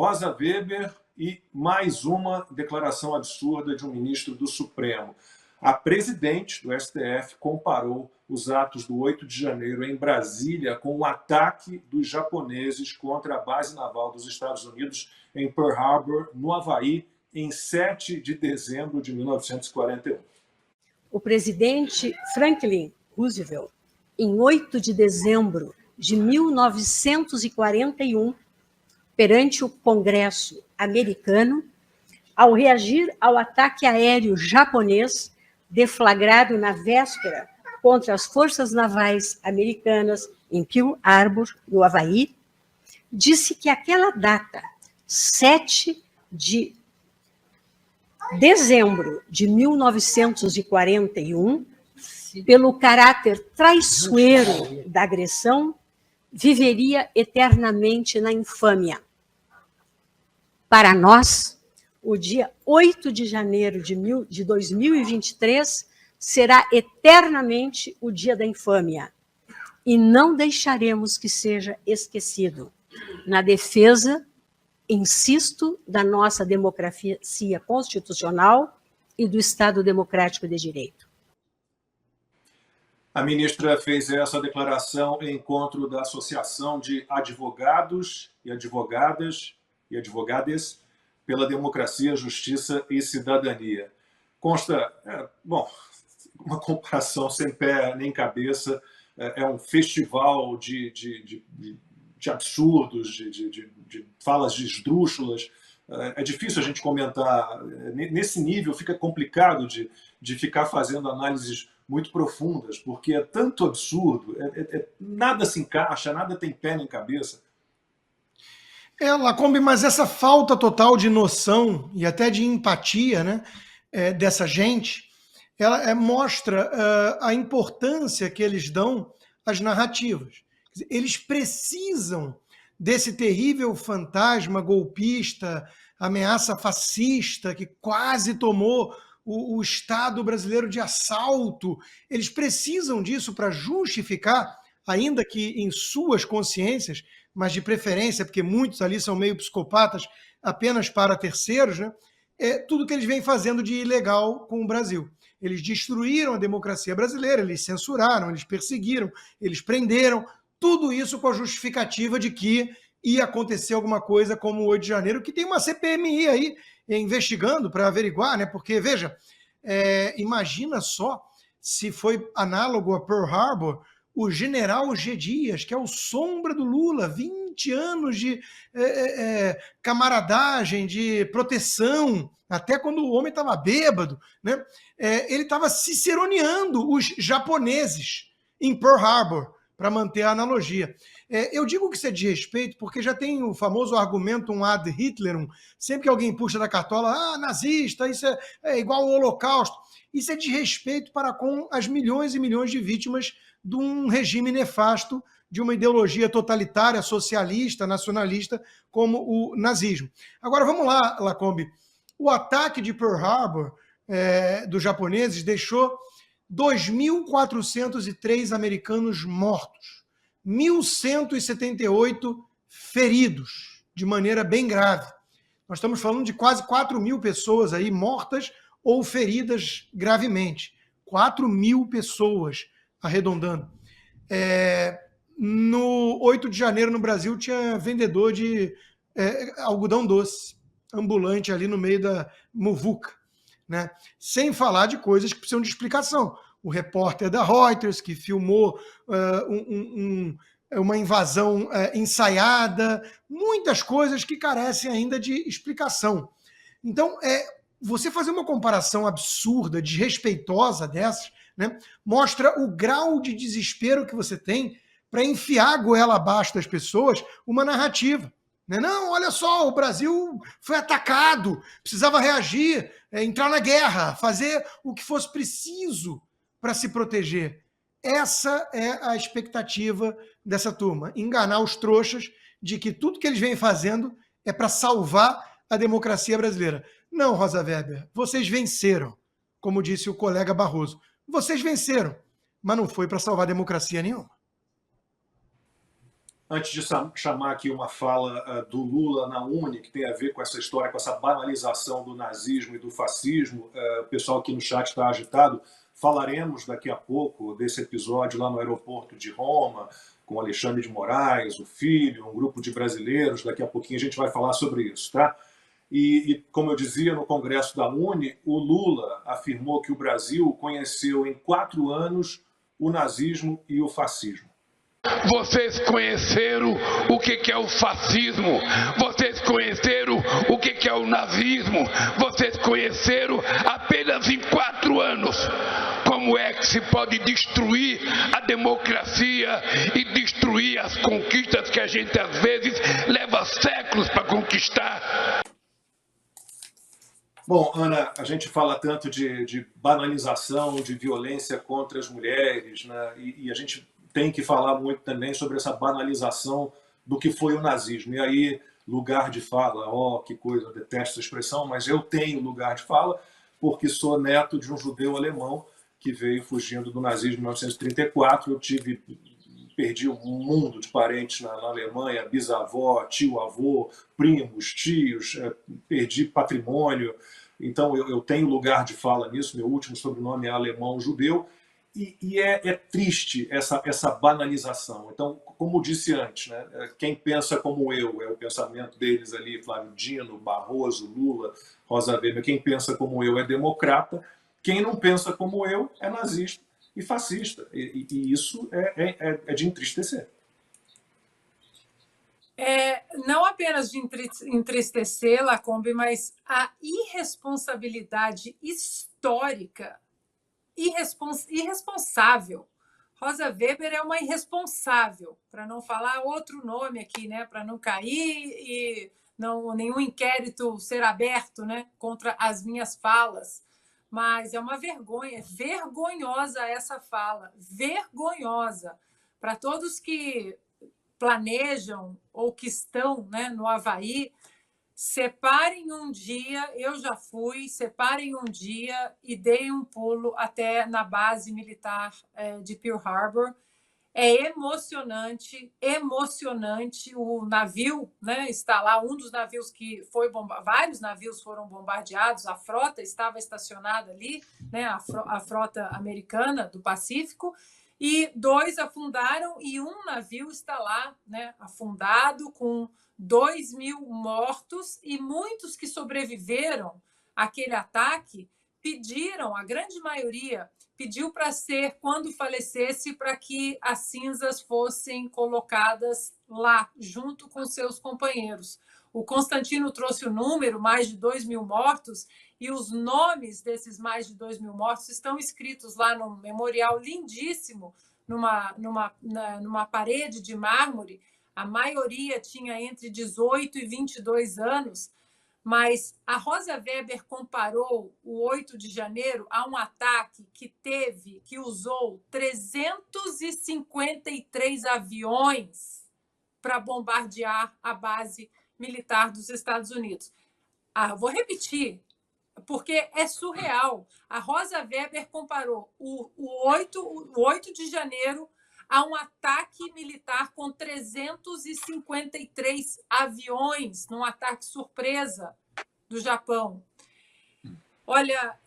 Rosa Weber e mais uma declaração absurda de um ministro do Supremo. A presidente do STF comparou os atos do 8 de janeiro em Brasília com o ataque dos japoneses contra a base naval dos Estados Unidos em Pearl Harbor, no Havaí, em 7 de dezembro de 1941. O presidente Franklin Roosevelt, em 8 de dezembro de 1941, perante o Congresso americano, ao reagir ao ataque aéreo japonês deflagrado na véspera contra as forças navais americanas em Pearl Harbor, no Havaí, disse que aquela data, 7 de dezembro de 1941, pelo caráter traiçoeiro da agressão, viveria eternamente na infâmia. Para nós, o dia 8 de janeiro de 2023 será eternamente o dia da infâmia, e não deixaremos que seja esquecido. Na defesa, insisto, da nossa democracia constitucional e do Estado democrático de direito. A ministra fez essa declaração em encontro da Associação de Advogados e Advogadas e Advogades pela Democracia, Justiça e Cidadania. Consta, uma comparação sem pé nem cabeça, é um festival de absurdos, de falas esdrúxulas. É difícil a gente comentar. Nesse nível fica complicado de ficar fazendo análises muito profundas, porque é tanto absurdo, nada se encaixa, nada tem pé nem cabeça. Lacombe, mas essa falta total de noção e até de empatia, né, dessa gente, ela mostra a importância que eles dão às narrativas. Eles precisam desse terrível fantasma golpista, ameaça fascista que quase tomou o Estado brasileiro de assalto. Eles precisam disso para justificar, ainda que em suas consciências, mas de preferência, porque muitos ali são meio psicopatas apenas para terceiros, né? Tudo que eles vêm fazendo de ilegal com o Brasil. Eles destruíram a democracia brasileira, eles censuraram, eles perseguiram, eles prenderam, tudo isso com a justificativa de que ia acontecer alguma coisa como o 8 de janeiro, que tem uma CPMI aí investigando para averiguar, né? Porque, veja, imagina só se foi análogo a Pearl Harbor, o general G. Dias, que é o sombra do Lula, 20 anos de camaradagem, de proteção, até quando o homem estava bêbado, né? Ele estava ciceroneando os japoneses em Pearl Harbor, para manter a analogia. Eu digo que isso é de respeito, porque já tem o famoso argumento ad Hitlerum, sempre que alguém puxa da cartola, nazista, isso é igual ao Holocausto. Isso é de respeito para com as milhões e milhões de vítimas de um regime nefasto, de uma ideologia totalitária, socialista, nacionalista, como o nazismo. Agora, vamos lá, Lacombe. O ataque de Pearl Harbor dos japoneses deixou 2.403 americanos mortos, 1.178 feridos, de maneira bem grave. Nós estamos falando de quase 4.000 pessoas aí mortas ou feridas gravemente. 4.000 pessoas, arredondando. No 8 de janeiro, no Brasil, tinha vendedor de algodão doce, ambulante ali no meio da muvuca, né? Sem falar de coisas que precisam de explicação. O repórter da Reuters, que filmou uma invasão ensaiada, muitas coisas que carecem ainda de explicação. Então, você fazer uma comparação absurda, desrespeitosa dessas, né, mostra o grau de desespero que você tem para enfiar a goela abaixo das pessoas uma narrativa. Não, olha só, o Brasil foi atacado, precisava reagir, entrar na guerra, fazer o que fosse preciso para se proteger. Essa é a expectativa dessa turma, enganar os trouxas de que tudo que eles vêm fazendo é para salvar a democracia brasileira. Não, Rosa Weber, vocês venceram, como disse o colega Barroso. Vocês venceram, mas não foi para salvar a democracia nenhuma. antes de chamar aqui uma fala do Lula na UNE, que tem a ver com essa história, com essa banalização do nazismo e do fascismo, o pessoal aqui no chat está agitado, falaremos daqui a pouco desse episódio lá no aeroporto de Roma, com Alexandre de Moraes, o filho, um grupo de brasileiros, daqui a pouquinho a gente vai falar sobre isso, tá? E como eu dizia, no Congresso da UNE, o Lula afirmou que o Brasil conheceu em 4 anos o nazismo e o fascismo. Vocês conheceram o que é o fascismo, vocês conheceram o que é o nazismo, vocês conheceram apenas em 4 anos. Como é que se pode destruir a democracia e destruir as conquistas que a gente às vezes leva séculos para conquistar? Bom, Ana, a gente fala tanto de banalização, de violência contra as mulheres, né? E a gente tem que falar muito também sobre essa banalização do que foi o nazismo. E aí, lugar de fala, que coisa, eu detesto essa expressão, mas eu tenho lugar de fala porque sou neto de um judeu alemão que veio fugindo do nazismo em 1934. Eu perdi um mundo de parentes na Alemanha, bisavó, tio-avô, primos, tios, perdi patrimônio. Então, eu tenho lugar de fala nisso, meu último sobrenome é alemão-judeu, e é triste essa banalização. Então, como disse antes, né, quem pensa como eu, é o pensamento deles ali, Flávio Dino, Barroso, Lula, Rosa Weber, quem pensa como eu é democrata, quem não pensa como eu é nazista e fascista. E isso é de entristecer. Não apenas de entristecer, Lacombe, mas a irresponsabilidade histórica, irresponsável. Rosa Weber é uma irresponsável, para não falar outro nome aqui, né? Para não cair e nenhum inquérito ser aberto, né? Contra as minhas falas. Mas é uma vergonha, é vergonhosa essa fala, vergonhosa. Para todos que planejam ou que estão, né, no Havaí, separem um dia, eu já fui, separem um dia e deem um pulo até na base militar de Pearl Harbor. É emocionante, emocionante. O navio, né, está lá, um dos navios que foi bombardeado, vários navios foram bombardeados, a frota estava estacionada ali, né, a frota americana do Pacífico, e 2 afundaram e um navio está lá, né, afundado, com 2.000 mortos, e muitos que sobreviveram àquele ataque pediram, a grande maioria, pediu para ser, quando falecesse, para que as cinzas fossem colocadas lá, junto com seus companheiros. O Constantino trouxe o número, mais de 2.000 mortos, e os nomes desses mais de 2.000 mortos estão escritos lá num memorial lindíssimo, numa parede de mármore. A maioria tinha entre 18 e 22 anos, mas a Rosa Weber comparou o 8 de janeiro a um ataque que usou 353 aviões para bombardear a base militar dos Estados Unidos. Vou repetir, porque é surreal. A Rosa Weber comparou o 8 de janeiro a um ataque militar com 353 aviões, num ataque surpresa do Japão. Olha,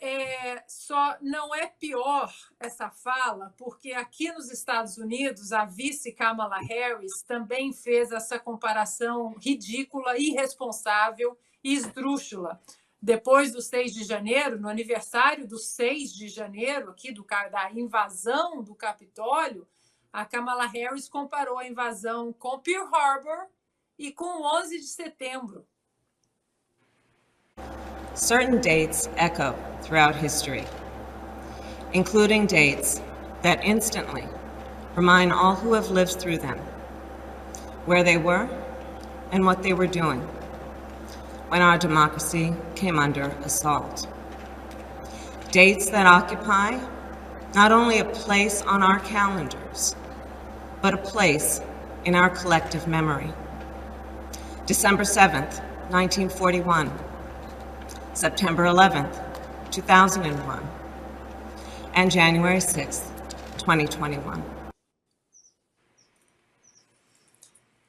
só não é pior essa fala, porque aqui nos Estados Unidos, a vice Kamala Harris também fez essa comparação ridícula, irresponsável e esdrúxula. Depois do 6 de janeiro, no aniversário do 6 de janeiro, aqui da invasão do Capitólio, a Kamala Harris comparou a invasão com Pearl Harbor e com o 11 de setembro. Certain dates echo throughout history, including dates that instantly remind all who have lived through them where they were and what they were doing when our democracy came under assault. Dates that occupy not only a place on our calendars, but a place in our collective memory. December 7th, 1941. September 11th, 2001. And January 6th, 2021.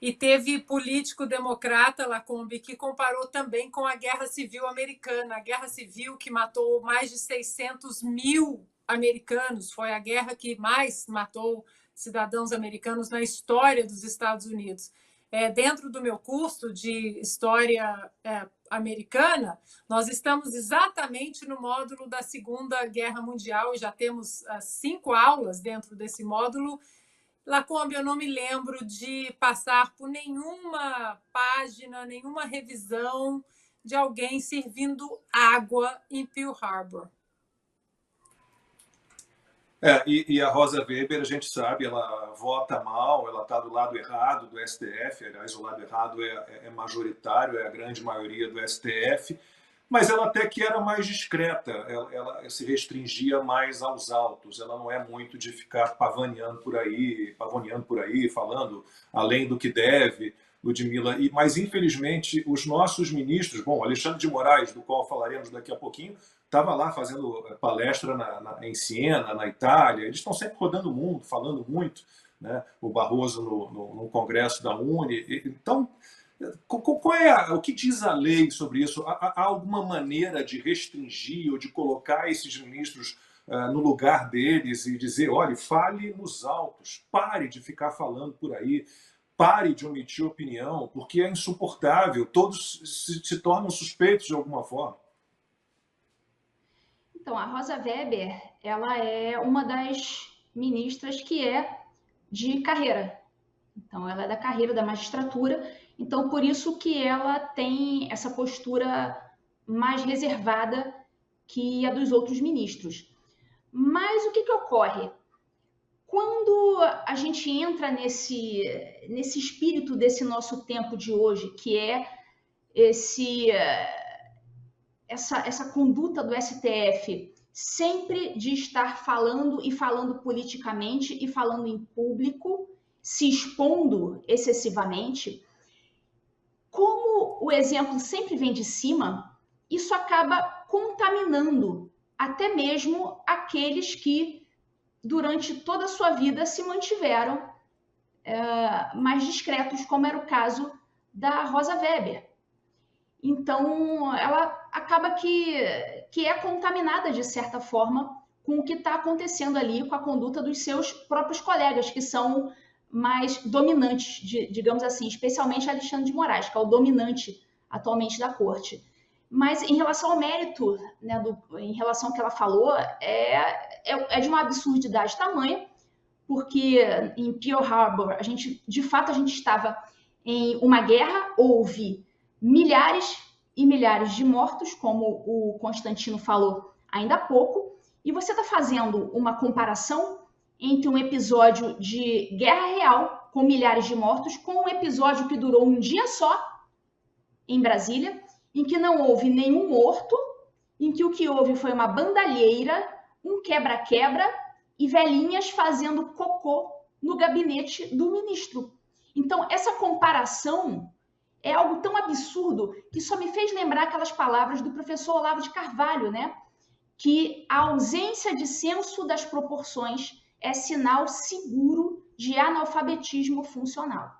E teve político democrata, Lacombe, que comparou também com a Guerra Civil Americana. A Guerra Civil que matou mais de 600 mil americanos. Foi a guerra que mais matou cidadãos americanos na história dos Estados Unidos. Dentro do meu curso de História Americana, nós estamos exatamente no módulo da Segunda Guerra Mundial e já temos 5 aulas dentro desse módulo. Lacombe, eu não me lembro de passar por nenhuma página, nenhuma revisão de alguém servindo água em Pearl Harbor. E a Rosa Weber, a gente sabe, ela vota mal, ela está do lado errado do STF, aliás, o lado errado é majoritário, é a grande maioria do STF, mas ela até que era mais discreta, ela se restringia mais aos autos, ela não é muito de ficar pavoneando por aí, falando além do que deve, Ludmila. Mas, infelizmente, os nossos ministros, bom, Alexandre de Moraes, do qual falaremos daqui a pouquinho, estava lá fazendo palestra em Siena, na Itália, eles estão sempre rodando o mundo, falando muito, né? O Barroso no Congresso da UNE. Então, o que diz a lei sobre isso? Há alguma maneira de restringir ou de colocar esses ministros no lugar deles e dizer, olha, fale nos autos, pare de ficar falando por aí, pare de omitir opinião, porque é insuportável, todos se tornam suspeitos de alguma forma? Então, a Rosa Weber, ela é uma das ministras que é de carreira. Então, ela é da carreira da magistratura, então por isso que ela tem essa postura mais reservada que a dos outros ministros. Mas o que ocorre? Quando a gente entra nesse espírito desse nosso tempo de hoje, que é essa conduta do STF sempre de estar falando e falando politicamente e falando em público, se expondo excessivamente, como o exemplo sempre vem de cima, isso acaba contaminando até mesmo aqueles que durante toda a sua vida se mantiveram mais discretos, como era o caso da Rosa Weber. Então, ela acaba que é contaminada, de certa forma, com o que está acontecendo ali, com a conduta dos seus próprios colegas, que são mais dominantes, digamos assim, especialmente Alexandre de Moraes, que é o dominante atualmente da corte. Mas em relação ao mérito, né, em relação ao que ela falou, é de uma absurdidade tamanha, porque em Pearl Harbor, de fato, a gente estava em uma guerra, houve milhares e milhares de mortos, como o Constantino falou ainda há pouco, e você está fazendo uma comparação entre um episódio de guerra real, com milhares de mortos, com um episódio que durou um dia só, em Brasília, em que não houve nenhum morto, em que o que houve foi uma bandalheira, um quebra-quebra e velhinhas fazendo cocô no gabinete do ministro. Então, essa comparação é algo tão absurdo que só me fez lembrar aquelas palavras do professor Olavo de Carvalho, né? Que a ausência de senso das proporções é sinal seguro de analfabetismo funcional.